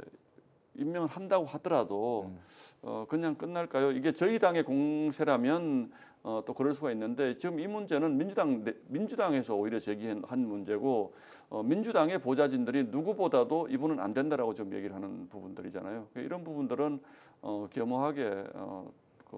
임명을 한다고 하더라도 그냥 끝날까요? 이게 저희 당의 공세라면 또 그럴 수가 있는데 지금 이 문제는 민주당에서 오히려 제기한 문제고 민주당의 보좌진들이 누구보다도 이분은 안 된다라고 좀 얘기를 하는 부분들이잖아요. 이런 부분들은 겸허하게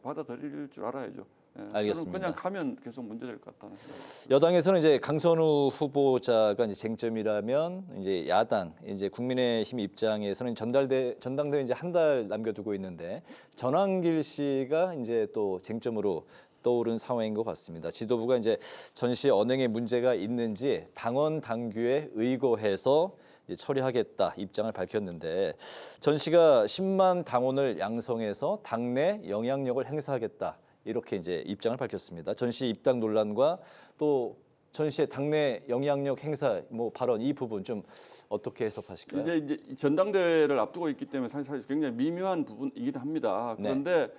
받아들일 줄 알아야죠. 예, 알겠습니다. 그냥 가면 계속 문제될 것 같다는 생각이. 여당에서는 이제 강선우 후보자가 이제 쟁점이라면 이제 야당 이제 국민의힘 입장에서는 전당대회 이제 한 달 남겨두고 있는데 전환길 씨가 이제 또 쟁점으로 떠오른 상황인 것 같습니다. 지도부가 이제 전 씨의 언행에 문제가 있는지 당원 당규에 의거해서 이제 처리하겠다 입장을 밝혔는데 전 씨가 10만 당원을 양성해서 당내 영향력을 행사하겠다. 이렇게 이제 입장을 밝혔습니다. 전 씨 입당 논란과 또 전 씨의 당내 영향력 행사 뭐 발언 이 부분 좀 어떻게 해석하실까요? 이제 전당대회를 앞두고 있기 때문에 사실 굉장히 미묘한 부분이긴 합니다. 그런데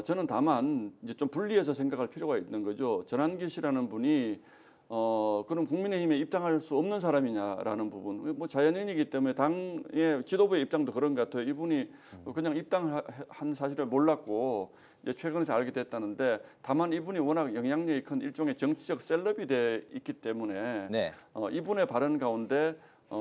저는 다만 이제 좀 분리해서 생각할 필요가 있는 거죠. 전환길 씨라는 분이 그럼 국민의힘에 입당할 수 없는 사람이냐라는 부분. 뭐 자연인이기 때문에 당의 지도부의 입장도 그런 것 같아요. 이분이 그냥 입당한 사실을 몰랐고 이제 최근에 알게 됐다는데 다만 이분이 워낙 영향력이 큰 일종의 정치적 셀럽이 돼 있기 때문에 이분의 발언 가운데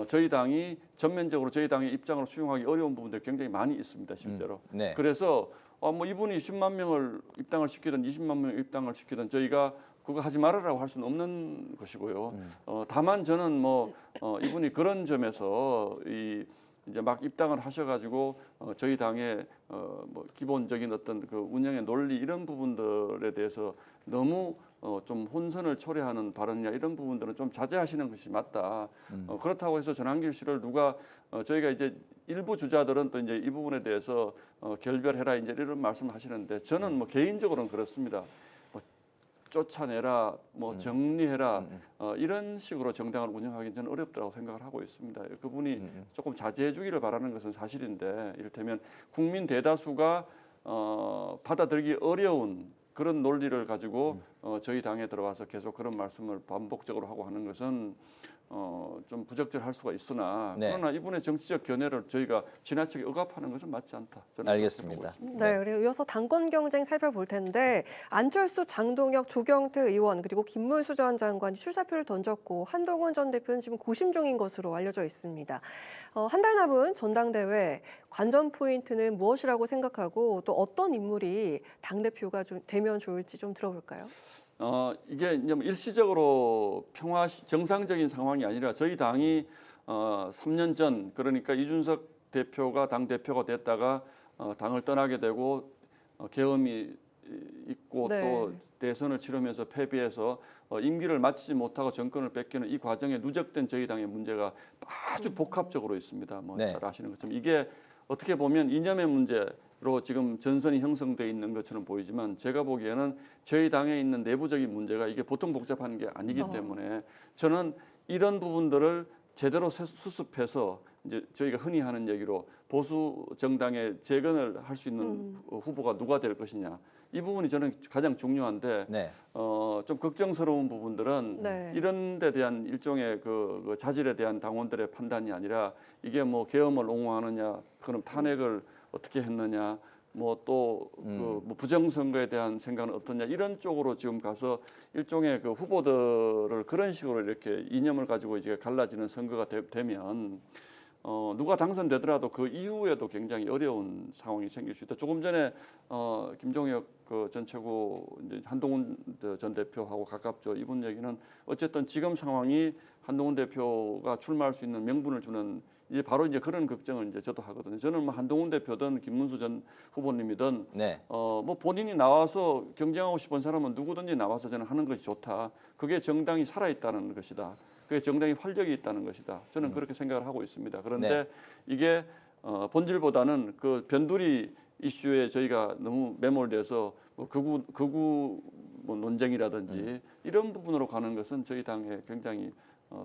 저희 당이 전면적으로 저희 당의 입장을 수용하기 어려운 부분들이 굉장히 많이 있습니다. 실제로. 그래서 뭐 이분이 10만 명을 입당을 시키든 20만 명을 입당을 시키든 저희가 그거 하지 말아라고 할 수는 없는 것이고요. 다만 저는 뭐 이분이 그런 점에서 이제 막 입당을 하셔가지고 저희 당의 뭐 기본적인 어떤 그 운영의 논리 이런 부분들에 대해서 너무 좀 혼선을 초래하는 발언이나 이런 부분들은 좀 자제하시는 것이 맞다. 그렇다고 해서 전환길 씨를 누가 저희가 이제 일부 주자들은 또 이제 이 부분에 대해서 결별해라 이제 이런 말씀을 하시는데 저는 뭐 개인적으로는 그렇습니다. 쫓아내라, 뭐 정리해라 이런 식으로 정당을 운영하기는 저는 어렵다고 생각을 하고 있습니다. 그분이 조금 자제해 주기를 바라는 것은 사실인데 이를테면 국민 대다수가 받아들이기 어려운 그런 논리를 가지고 저희 당에 들어와서 계속 그런 말씀을 반복적으로 하고 하는 것은 좀 부적절할 수가 있으나 그러나 이분의 정치적 견해를 저희가 지나치게 억압하는 것은 맞지 않다. 저는 알겠습니다. 네, 그리고 이어서 당권 경쟁 살펴볼 텐데 안철수, 장동혁, 조경태 의원 그리고 김문수 전 장관이 출사표를 던졌고 한동훈 전 대표는 지금 고심 중인 것으로 알려져 있습니다. 한 달 남은 전당대회 관전 포인트는 무엇이라고 생각하고 또 어떤 인물이 당대표가 되면 좋을지 좀 들어볼까요? 이게 이제 뭐 일시적으로 정상적인 상황이 아니라 저희 당이 3년 전 그러니까 이준석 대표가 당 대표가 됐다가 당을 떠나게 되고 계엄이 있고 네. 또 대선을 치르면서 패배해서 임기를 마치지 못하고 정권을 뺏기는 이 과정에 누적된 저희 당의 문제가 아주 복합적으로 있습니다. 뭐 네. 잘 아시는 것처럼 이게 어떻게 보면 이념의 문제로 지금 전선이 형성돼 있는 것처럼 보이지만 제가 보기에는 저희 당에 있는 내부적인 문제가 이게 보통 복잡한 게 아니기 때문에 저는 이런 부분들을 제대로 수습해서 이제 저희가 흔히 하는 얘기로 보수 정당의 재건을 할 수 있는 후보가 누가 될 것이냐 이 부분이 저는 가장 중요한데 네. 좀 걱정스러운 부분들은 네. 이런 데 대한 일종의 그 자질에 대한 당원들의 판단이 아니라 이게 뭐 계엄을 옹호하느냐 그럼 탄핵을 어떻게 했느냐 뭐 또 뭐 부정선거에 대한 생각은 어떠냐 이런 쪽으로 지금 가서 일종의 그 후보들을 그런 식으로 이렇게 이념을 가지고 이제 갈라지는 선거가 되면 누가 당선되더라도 그 이후에도 굉장히 어려운 상황이 생길 수 있다. 조금 전에 김종혁 그 전 최고 이제 한동훈 전 대표하고 가깝죠. 이분 얘기는 어쨌든 지금 상황이 한동훈 대표가 출마할 수 있는 명분을 주는 이제 바로 이제 그런 걱정을 이제 저도 하거든요. 저는 뭐 한동훈 대표든 김문수 전 후보님이든 네. 뭐 본인이 나와서 경쟁하고 싶은 사람은 누구든지 나와서 저는 하는 것이 좋다. 그게 정당이 살아 있다는 것이다. 그게 정당이 활력이 있다는 것이다. 저는 그렇게 생각을 하고 있습니다. 그런데 네. 이게 본질보다는 그 변두리 이슈에 저희가 너무 매몰돼서 뭐 극우 뭐 논쟁이라든지 이런 부분으로 가는 것은 저희 당에 굉장히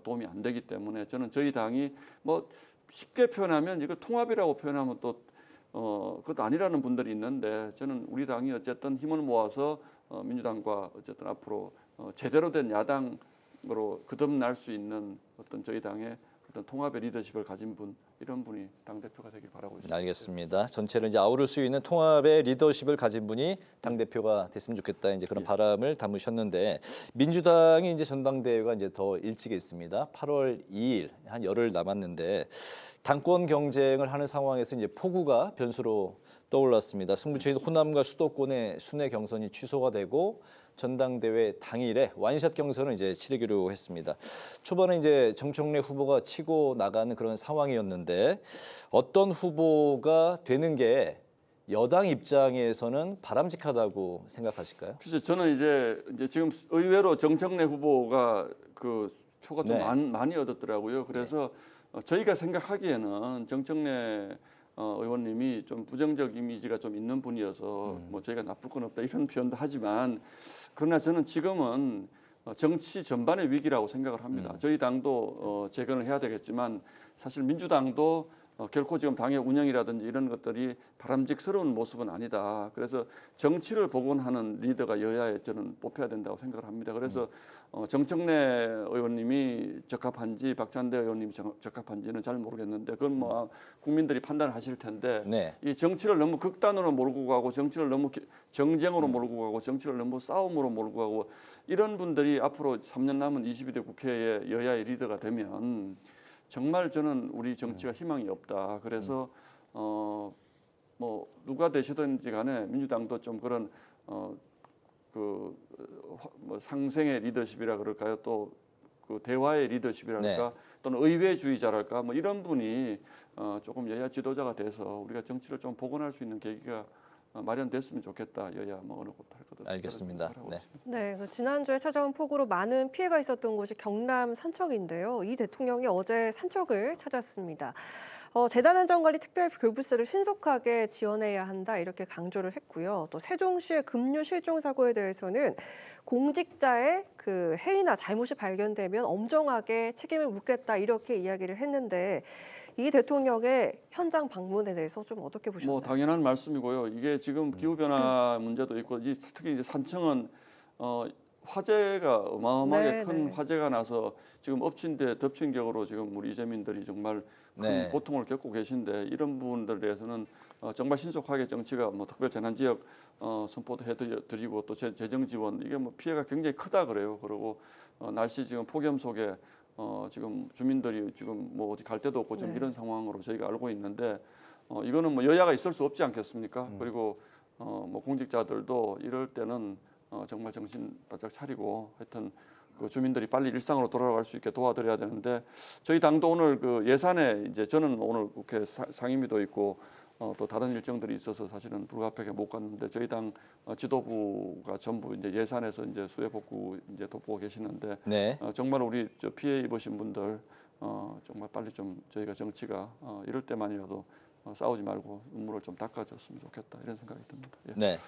도움이 안 되기 때문에 저는 저희 당이 뭐 쉽게 표현하면 이걸 통합이라고 표현하면 또 그것도 아니라는 분들이 있는데 저는 우리 당이 어쨌든 힘을 모아서 민주당과 어쨌든 앞으로 제대로 된 야당으로 거듭날 수 있는 어떤 저희 당의 어떤 통합의 리더십을 가진 분 이런 분이 당 대표가 되길 바라고 있습니다. 알겠습니다. 전체를 이제 아우를 수 있는 통합의 리더십을 가진 분이 당 대표가 됐으면 좋겠다 이제 그런 바람을 담으셨는데 민주당이 이제 전당대회가 이제 더 일찍 있습니다. 8월 2일 한 열흘 남았는데 당권 경쟁을 하는 상황에서 이제 폭우가 변수로 떠올랐습니다. 승부처인 호남과 수도권의 순회 경선이 취소가 되고 전당대회 당일에 완샷 경선을 이제 치르기로 했습니다. 초반에 이제 정청래 후보가 치고 나가는 그런 상황이었는데 어떤 후보가 되는 게 여당 입장에서는 바람직하다고 생각하실까요? 글쎄 저는 이제 지금 의외로 정청래 후보가 그 표가 좀 네. 많이 얻었더라고요. 그래서 저희가 생각하기에는 정청래 의원님이 좀 부정적 이미지가 좀 있는 분이어서 뭐 저희가 나쁠 건 없다 이런 표현도 하지만 그러나 저는 지금은 정치 전반의 위기라고 생각을 합니다. 저희 당도 재건을 해야 되겠지만 사실 민주당도 결코 지금 당의 운영이라든지 이런 것들이 바람직스러운 모습은 아니다. 그래서 정치를 복원하는 리더가 여야에 저는 뽑혀야 된다고 생각을 합니다. 그래서 정청래 의원님이 적합한지 박찬대 의원님이 적합한지는 잘 모르겠는데 그건 뭐 국민들이 판단하실 텐데 네. 이 정치를 너무 극단으로 몰고 가고 정치를 너무 정쟁으로 몰고 가고 정치를 너무 싸움으로 몰고 가고 이런 분들이 앞으로 3년 남은 22대 국회의 여야의 리더가 되면 정말 저는 우리 정치가 희망이 없다. 그래서 뭐 누가 되시든지 간에 민주당도 좀 그런 뭐 상생의 리더십이라 그럴까요? 또 그 대화의 리더십이랄까? 네. 또는 의회주의자랄까? 뭐 이런 분이 조금 여야 지도자가 돼서 우리가 정치를 좀 복원할 수 있는 계기가 마련됐으면 좋겠다. 여야 뭐 어느 곳 할 거든. 알겠습니다. 네. 네, 그 지난주에 찾아온 폭우로 많은 피해가 있었던 곳이 경남 산척인데요. 이 대통령이 어제 산척을 찾았습니다. 재난안전관리 특별교부세를 신속하게 지원해야 한다 이렇게 강조를 했고요. 또 세종시의 급류 실종 사고에 대해서는 공직자의 그 해이나 잘못이 발견되면 엄정하게 책임을 묻겠다 이렇게 이야기를 했는데 이 대통령의 현장 방문에 대해서 좀 어떻게 보셨나요? 뭐 당연한 말씀이고요. 이게 지금 기후 변화 문제도 있고 특히 이제 산청은 화재가 어마어마하게 큰 화재가 나서 지금 엎친 데 덮친 격으로 지금 우리 이재민들이 정말 큰 고통을 겪고 계신데 이런 부분들에 대해서는 정말 신속하게 정치가 뭐 특별 재난 지역 선포도 해드리고 또 재정 지원 이게 뭐 피해가 굉장히 크다 그래요. 그리고 날씨 지금 폭염 속에 지금 주민들이 지금 뭐 어디 갈 데도 없고 지금 이런 상황으로 저희가 알고 있는데 이거는 뭐 여야가 있을 수 없지 않겠습니까? 그리고 뭐 공직자들도 이럴 때는 정말 정신 바짝 차리고 하여튼 그 주민들이 빨리 일상으로 돌아갈 수 있게 도와드려야 되는데 저희 당도 오늘 그 예산에 이제 저는 오늘 국회 상임위도 있고 또 다른 일정들이 있어서 사실은 불가피하게 못 갔는데 저희 당 지도부가 전부 이제 예산에서 이제 수해 복구 이제 돕고 계시는데 네. 정말 우리 저 피해 입으신 분들 정말 빨리 좀 저희가 정치가 이럴 때만이라도 싸우지 말고 눈물을 좀 닦아줬으면 좋겠다 이런 생각이 듭니다. 예. 네.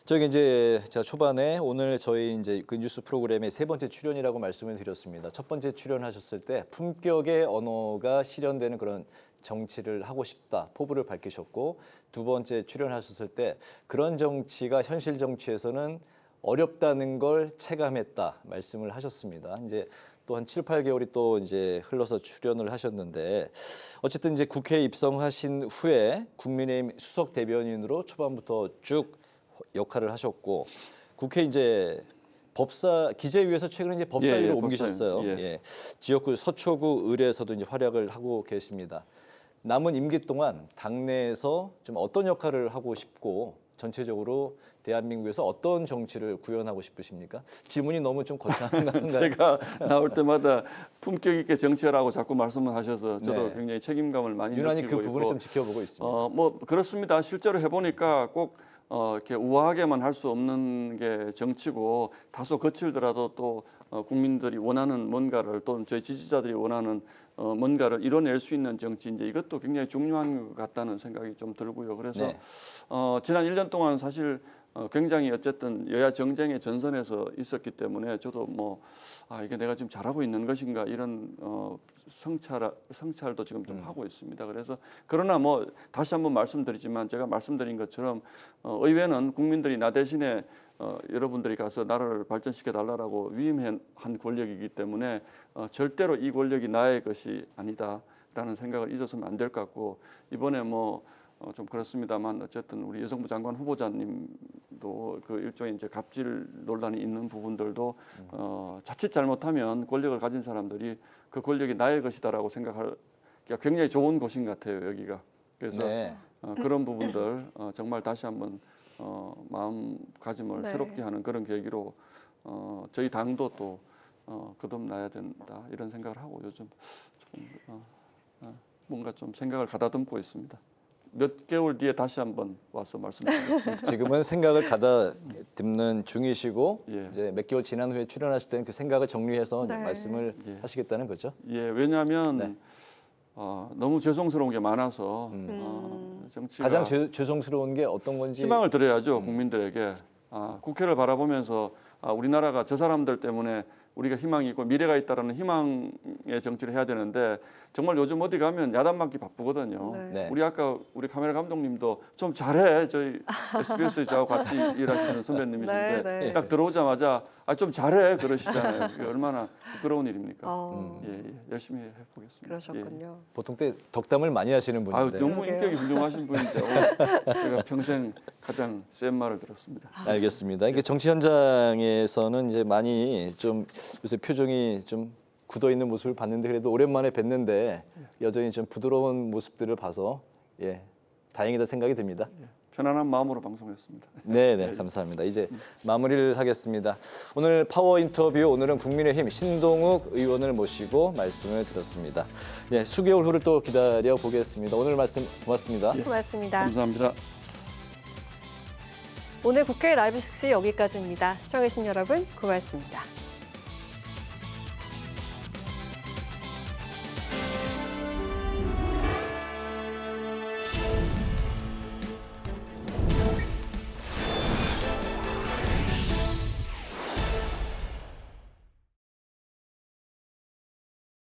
저기 이제 제가 초반에 오늘 저희 이제 그 뉴스 프로그램의 세 번째 출연이라고 말씀을 드렸습니다. 첫 번째 출연하셨을 때 품격의 언어가 실현되는 그런 정치를 하고 싶다 포부를 밝히셨고 두 번째 출연하셨을 때 그런 정치가 현실 정치에서는 어렵다는 걸 체감했다 말씀을 하셨습니다. 이제 또 한 7, 8개월이 또 이제 흘러서 출연을 하셨는데 어쨌든 이제 국회에 입성하신 후에 국민의힘 수석 대변인으로 초반부터 쭉 역할을 하셨고 국회 이제 기재위에서 최근에 이제 법사위로 옮기셨어요. 예. 지역구 서초구 의뢰에서도 이제 활약을 하고 계십니다. 남은 임기 동안 당내에서 좀 어떤 역할을 하고 싶고 전체적으로 대한민국에서 어떤 정치를 구현하고 싶으십니까? 질문이 너무 좀 거창한가요? 제가 나올 때마다 품격 있게 정치하라고 자꾸 말씀을 하셔서 저도 네. 굉장히 책임감을 많이 유난히 느끼고 그 부분을 있고 좀 지켜보고 있습니다. 뭐 그렇습니다. 실제로 해보니까 꼭 이렇게 우아하게만 할 수 없는 게 정치고 다소 거칠더라도 또 국민들이 원하는 뭔가를 또 저희 지지자들이 원하는 뭔가를 이뤄낼 수 있는 정치 이제 이것도 굉장히 중요한 것 같다는 생각이 좀 들고요. 그래서 네. 지난 1년 동안 사실 굉장히 어쨌든 여야 정쟁의 전선에서 있었기 때문에 저도 뭐 이게 내가 지금 잘하고 있는 것인가 이런 성찰도 지금 좀 하고 있습니다. 그래서 그러나 뭐 다시 한번 말씀드리지만 제가 말씀드린 것처럼 의회는 국민들이 나 대신에 여러분들이 가서 나라를 발전시켜 달라고 위임한 권력이기 때문에 절대로 이 권력이 나의 것이 아니다라는 생각을 잊어서는 안 될 것 같고 이번에 뭐 좀 그렇습니다만 어쨌든 우리 여성부 장관 후보자님도 그 일종의 이제 갑질 논란이 있는 부분들도 자칫 잘못하면 권력을 가진 사람들이 그 권력이 나의 것이다라고 생각할 굉장히 좋은 곳인 것 같아요 여기가. 그래서 네. 그런 부분들 정말 다시 한번 마음가짐을 네. 새롭게 하는 그런 계기로 저희 당도 또 거듭나야 된다 이런 생각을 하고 요즘 좀 뭔가 좀 생각을 가다듬고 있습니다. 몇 개월 뒤에 다시 한번 와서 말씀드리겠습니다. 지금은 생각을 가다듬는 중이시고 예. 이제 몇 개월 지난 후에 출연하실 때는 그 생각을 정리해서 네. 말씀을 하시겠다는 거죠. 예, 왜냐하면 네. 너무 죄송스러운 게 많아서 정치가 가장 죄송스러운 게 어떤 건지 희망을 드려야죠 국민들에게. 국회를 바라보면서 우리나라가 저 사람들 때문에 우리가 희망이 있고 미래가 있다라는 희망의 정치를 해야 되는데 정말 요즘 어디 가면 야단 맞기 바쁘거든요. 네. 우리 카메라 감독님도 좀 잘해 저희 SBS 저하고 같이 일하시는 선배님이신데 네, 네. 딱 들어오자마자 좀 잘해 그러시잖아요. 그게 얼마나 부끄러운 일입니까? 열심히 해보겠습니다. 그러셨군요. 보통 때 덕담을 많이 하시는 분인데. 너무 인격이 훌륭하신 분인데 제가 평생 가장 센 말을 들었습니다. 알겠습니다. 이게 정치 현장에서는 이제 많이 좀 요새 표정이 좀 굳어 있는 모습을 봤는데 그래도 오랜만에 뵀는데 여전히 좀 부드러운 모습들을 봐서 다행이다 생각이 듭니다. 편안한 마음으로 방송했습니다. 네, 감사합니다. 이제 마무리를 하겠습니다. 오늘 파워 인터뷰 오늘은 국민의힘 신동욱 의원을 모시고 말씀을 들었습니다. 수개월 후를 또 기다려 보겠습니다. 오늘 말씀 고맙습니다. 고맙습니다. 감사합니다. 오늘 국회 라이브 6 여기까지입니다. 시청해주신 여러분 고맙습니다.